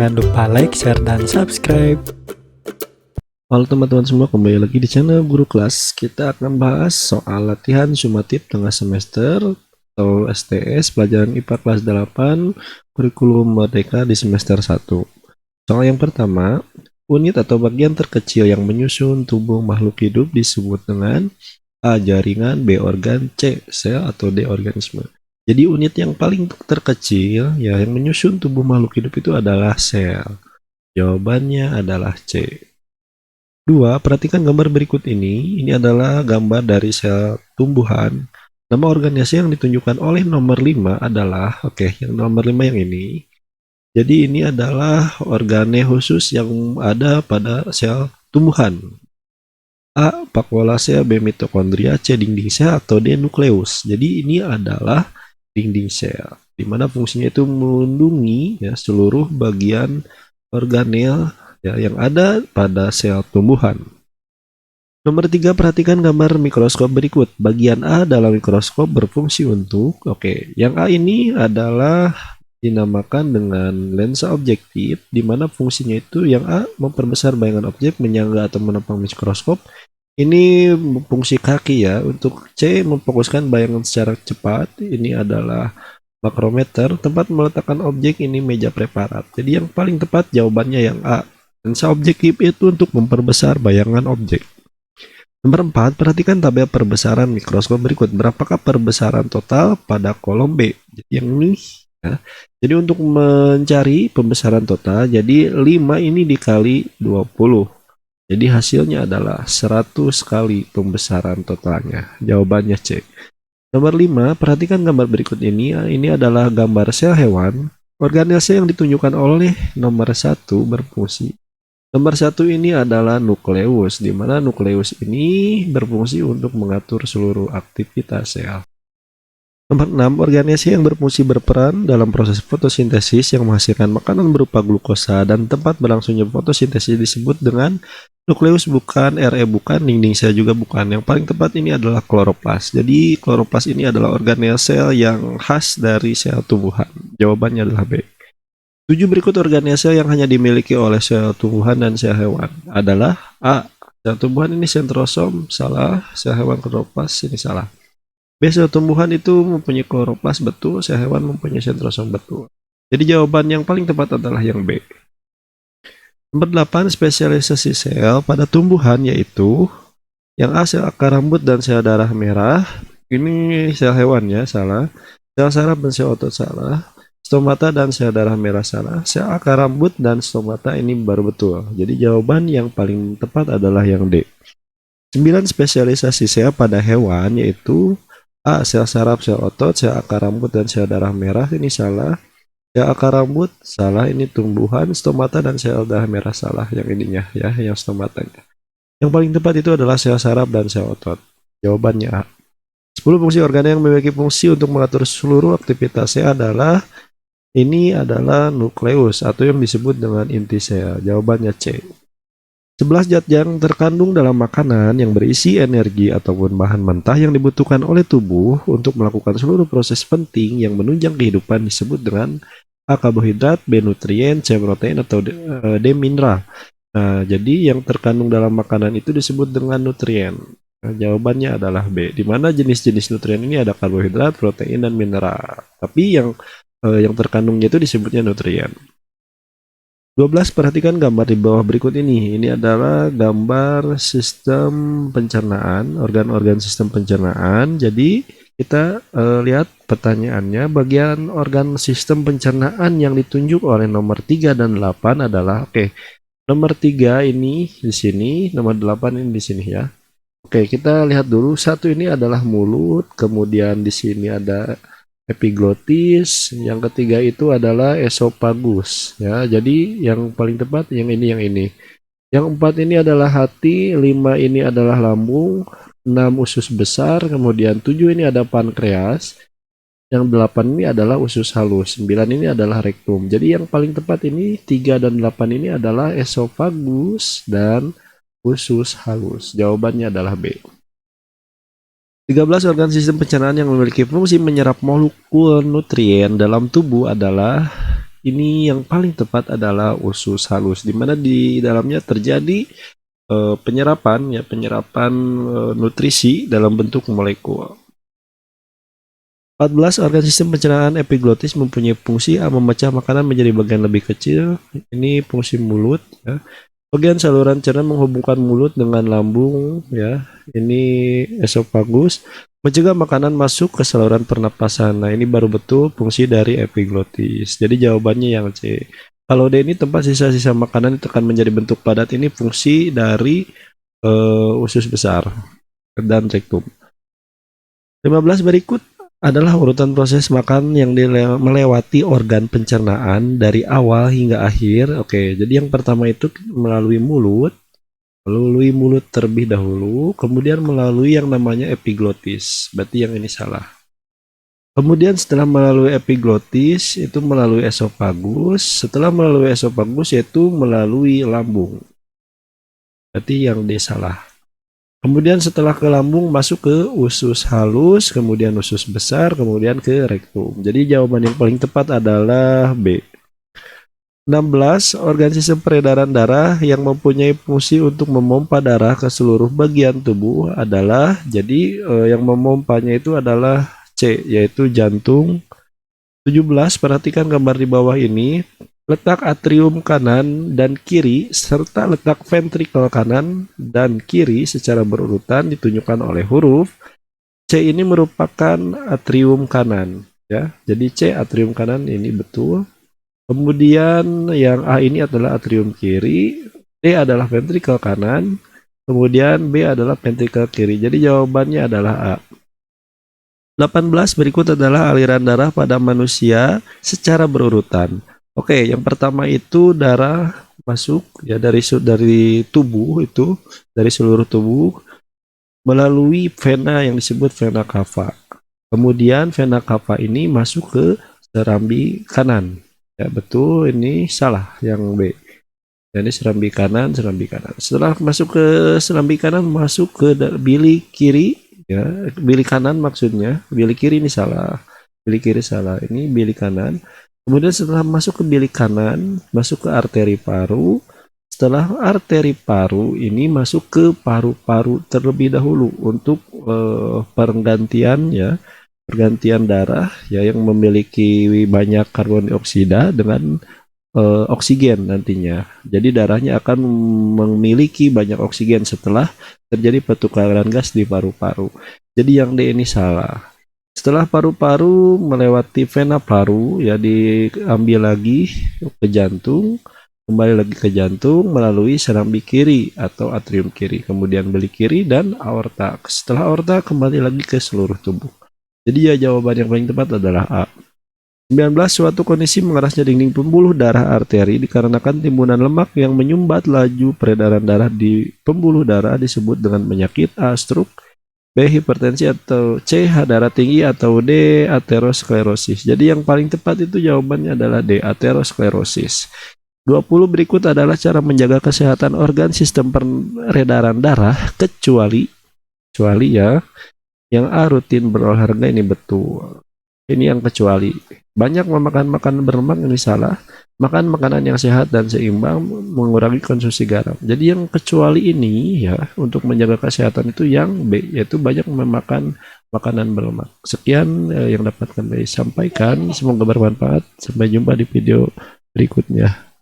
Jangan lupa like, share, dan subscribe. Halo teman-teman semua, kembali lagi di channel Guru Kelas. Kita akan bahas soal latihan sumatif tengah semester atau STS pelajaran IPA kelas 8 kurikulum merdeka di semester 1. Soal yang pertama, unit atau bagian terkecil yang menyusun tubuh makhluk hidup disebut dengan A. Jaringan, B. Organ, C. Sel, atau D. Organisme. Jadi unit yang paling terkecil ya yang menyusun tubuh makhluk hidup itu adalah sel. Jawabannya adalah C. 2. Perhatikan gambar berikut ini. Ini adalah gambar dari sel tumbuhan. Nama organisasi yang ditunjukkan oleh nomor 5 adalah, yang nomor 5 yang ini. Jadi ini adalah organe khusus yang ada pada sel tumbuhan. A. Vakuola sel, B. Mitokondria, C. Dinding sel, atau D. Nukleus. Jadi ini adalah dinding sel, di mana fungsinya itu melindungi ya seluruh bagian organel ya yang ada pada sel tumbuhan. Nomor 3, perhatikan gambar mikroskop berikut. Bagian A dalam mikroskop berfungsi untuk, yang A ini adalah dinamakan dengan lensa objektif, di mana fungsinya itu yang A memperbesar bayangan objek menyangga atau menopang mikroskop. Ini fungsi kaki ya. Untuk C, memfokuskan bayangan secara cepat. Ini adalah makrometer, tempat meletakkan objek. Ini meja preparat. Jadi yang paling tepat jawabannya yang A. Lensa objektif itu untuk memperbesar bayangan objek. Nomor 4, perhatikan tabel perbesaran mikroskop berikut. Berapakah perbesaran total pada kolom B? Jadi yang ini ya. Jadi untuk mencari pembesaran total, jadi 5 ini dikali 20. Jadi hasilnya adalah 100 kali pembesaran totalnya. Jawabannya C. Nomor 5, perhatikan gambar berikut ini. Ini adalah gambar sel hewan. Organel sel yang ditunjukkan oleh nomor 1 berfungsi. Nomor 1 ini adalah nukleus, di mana nukleus ini berfungsi untuk mengatur seluruh aktivitas sel. Nomor 6, organisasi yang berfungsi berperan dalam proses fotosintesis yang menghasilkan makanan berupa glukosa dan tempat berlangsungnya fotosintesis disebut dengan nukleus bukan, Re bukan, dinding sel juga bukan. Yang paling tepat ini adalah kloroplas. Jadi kloroplas ini adalah organel sel yang khas dari sel tumbuhan. Jawabannya adalah B. 7 berikut organel sel yang hanya dimiliki oleh sel tumbuhan dan sel hewan adalah A. Sel tumbuhan ini sentrosom, salah. Sel hewan kloroplas, ini salah. B. Sel tumbuhan itu mempunyai kloroplas, betul. Sel hewan mempunyai sentrosom, betul. Jadi jawaban yang paling tepat adalah yang B. Nomor 8, spesialisasi sel pada tumbuhan yaitu yang A. Sel akar rambut dan sel darah merah. Ini sel hewan ya, salah. Sel saraf dan sel otot, salah. Stomata dan sel darah merah, salah. Sel akar rambut dan stomata ini baru betul. Jadi jawaban yang paling tepat adalah yang D. 9, spesialisasi sel pada hewan yaitu A. Sel saraf, sel otot, sel akar rambut, dan sel darah merah, ini salah. Sel akar rambut, salah, ini tumbuhan. Stomata dan sel darah merah, salah, yang ininya ya, yang stomatanya. Yang paling tepat itu adalah sel saraf dan sel otot. Jawabannya A. 10 fungsi organ yang memiliki fungsi untuk mengatur seluruh aktivitas sel adalah, ini adalah nukleus atau yang disebut dengan inti sel. Jawabannya C. 11, zat yang terkandung dalam makanan yang berisi energi ataupun bahan mentah yang dibutuhkan oleh tubuh untuk melakukan seluruh proses penting yang menunjang kehidupan disebut dengan A. Karbohidrat, B. Nutrien, C. Protein, atau D. Mineral. Nah, jadi yang terkandung dalam makanan itu disebut dengan nutrien. Nah, jawabannya adalah B, di mana jenis-jenis nutrien ini ada karbohidrat, protein, dan mineral. Tapi yang terkandungnya itu disebutnya nutrien. 12, perhatikan gambar di bawah berikut ini. Ini adalah gambar sistem pencernaan, organ-organ sistem pencernaan. Jadi kita lihat pertanyaannya, bagian organ sistem pencernaan yang ditunjuk oleh nomor 3 dan 8 adalah, nomor 3 ini di sini, nomor 8 ini di sini ya. Kita lihat dulu. Satu ini adalah mulut, kemudian di sini ada epiglotis, yang ketiga itu adalah esofagus ya. Jadi yang paling tepat yang ini. Yang 4 ini adalah hati, 5 ini adalah lambung, 6 usus besar, kemudian 7 ini ada pankreas, yang 8 ini adalah usus halus, 9 ini adalah rektum. Jadi yang paling tepat ini 3 dan 8 ini adalah esofagus dan usus halus. Jawabannya adalah B. 13, organ sistem pencernaan yang memiliki fungsi menyerap molekul nutrien dalam tubuh adalah ini yang paling tepat adalah usus halus, di mana di dalamnya terjadi penyerapan nutrisi dalam bentuk molekul. 14. Organ sistem pencernaan epiglotis mempunyai fungsi A. Memecah makanan menjadi bagian lebih kecil. Ini fungsi mulut. Ya. Bagian saluran cerna menghubungkan mulut dengan lambung. Ya. Ini esofagus. Mencegah makanan masuk ke saluran pernapasan. Nah, ini baru betul fungsi dari epiglotis. Jadi jawabannya yang C. Kalau D ini tempat sisa-sisa makanan itu akan menjadi bentuk padat. Ini fungsi dari usus besar dan rektum. 15 berikut adalah urutan proses makan yang melewati organ pencernaan dari awal hingga akhir. Oke, jadi yang pertama itu melalui mulut terlebih dahulu, kemudian melalui yang namanya epiglotis. Berarti yang ini salah. Kemudian setelah melalui epiglotis itu melalui esofagus, setelah melalui esofagus yaitu melalui lambung. Berarti yang D salah. Kemudian setelah ke lambung masuk ke usus halus, kemudian usus besar, kemudian ke rektum. Jadi jawaban yang paling tepat adalah B. 16. Organ sistem peredaran darah yang mempunyai fungsi untuk memompa darah ke seluruh bagian tubuh adalah, jadi yang memompanya itu adalah C, yaitu jantung. 17. Perhatikan gambar di bawah ini. Letak atrium kanan dan kiri serta letak ventrikel kanan dan kiri secara berurutan ditunjukkan oleh huruf C. Ini merupakan atrium kanan, ya. Jadi C atrium kanan ini betul. Kemudian yang A ini adalah atrium kiri, D adalah ventrikel kanan, kemudian B adalah ventrikel kiri. Jadi jawabannya adalah A. 18 berikut adalah aliran darah pada manusia secara berurutan. Oke, yang pertama itu darah masuk ya dari tubuh itu, dari seluruh tubuh melalui vena yang disebut vena cava. Kemudian vena cava ini masuk ke serambi kanan. Ya, betul, ini salah yang B. Jadi serambi kanan. Setelah masuk ke serambi kanan masuk ke bili kiri, ya, bili kanan maksudnya. Bili kiri ini salah. Bili kiri salah. Ini bili kanan. Kemudian setelah masuk ke bilik kanan, masuk ke arteri paru. Setelah arteri paru ini masuk ke paru-paru terlebih dahulu untuk pergantian darah ya yang memiliki banyak karbon dioksida dengan oksigen nantinya. Jadi darahnya akan memiliki banyak oksigen setelah terjadi pertukaran gas di paru-paru. Jadi yang D ini salah. Setelah paru-paru melewati vena paru, ya diambil lagi ke jantung, kembali lagi ke jantung melalui serambi kiri atau atrium kiri, kemudian beli kiri dan aorta. Setelah aorta kembali lagi ke seluruh tubuh. Jadi ya jawaban yang paling tepat adalah A. 19. Suatu kondisi mengerasnya dinding pembuluh darah arteri dikarenakan timbunan lemak yang menyumbat laju peredaran darah di pembuluh darah disebut dengan penyakit A. Stroke, B. Hipertensi, atau C. Darah tinggi, atau D. Aterosklerosis. Jadi yang paling tepat itu jawabannya adalah D. Aterosklerosis. 20 berikut adalah cara menjaga kesehatan organ sistem peredaran darah kecuali ya yang A. Rutin berolahraga, ini betul. Ini yang kecuali. Banyak memakan makanan berlemak, ini salah. Makan makanan yang sehat dan seimbang, mengurangi konsumsi garam. Jadi yang kecuali ini ya untuk menjaga kesehatan itu yang B, yaitu banyak memakan makanan berlemak. Sekian yang dapat kami sampaikan, semoga bermanfaat. Sampai jumpa di video berikutnya.